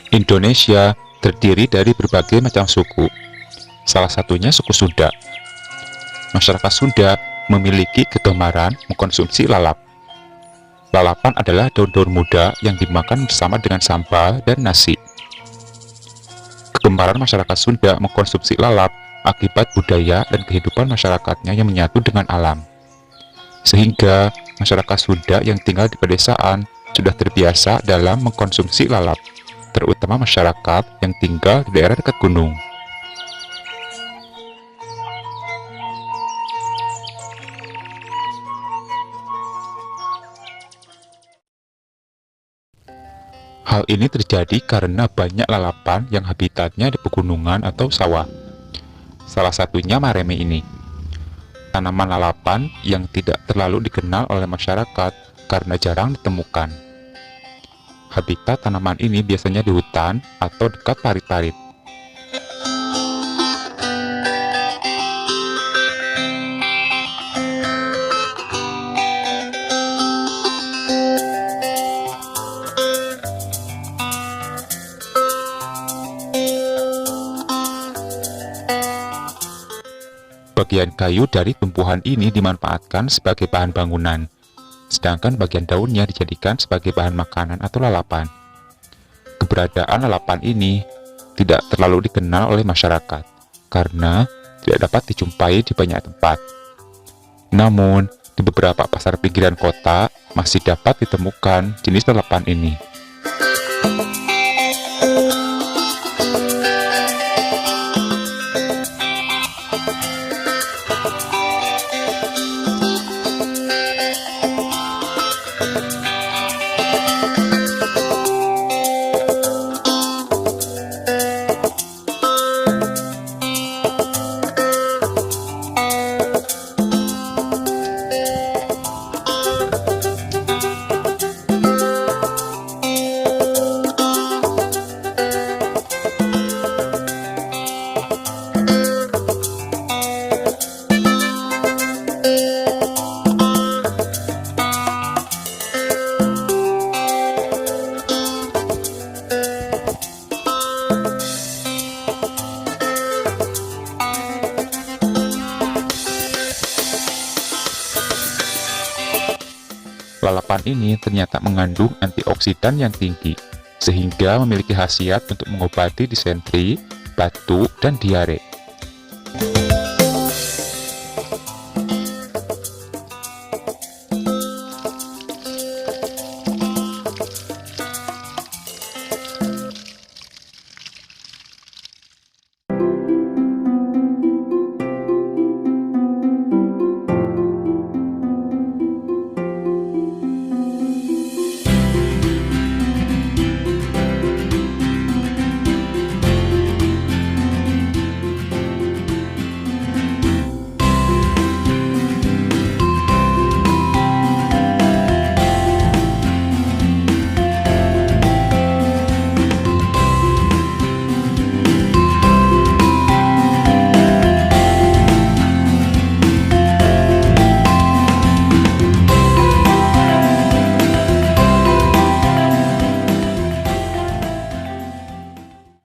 Indonesia terdiri dari berbagai macam suku. Salah satunya suku Sunda. Masyarakat Sunda memiliki kegemaran mengkonsumsi lalap. Lalapan adalah daun-daun muda yang dimakan bersama dengan sambal dan nasi. Kegemaran masyarakat Sunda mengkonsumsi lalap akibat budaya dan kehidupan masyarakatnya yang menyatu dengan alam. Sehingga masyarakat Sunda yang tinggal di pedesaan sudah terbiasa dalam mengkonsumsi lalap, terutama masyarakat yang tinggal di daerah dekat gunung. Hal ini terjadi karena banyak lalapan yang habitatnya di pegunungan atau sawah. Salah satunya Mareme ini. Tanaman lalapan yang tidak terlalu dikenal oleh masyarakat karena jarang ditemukan. Habitat tanaman ini biasanya di hutan atau dekat parit-parit. Bagian kayu dari tumbuhan ini dimanfaatkan sebagai bahan bangunan, sedangkan bagian daunnya dijadikan sebagai bahan makanan atau lalapan. Keberadaan lalapan ini tidak terlalu dikenal oleh masyarakat, karena tidak dapat dijumpai di banyak tempat. Namun, di beberapa pasar pinggiran kota masih dapat ditemukan jenis lalapan ini. Lalapan ini ternyata mengandung antioksidan yang tinggi, sehingga memiliki khasiat untuk mengobati disentri, batuk, dan diare.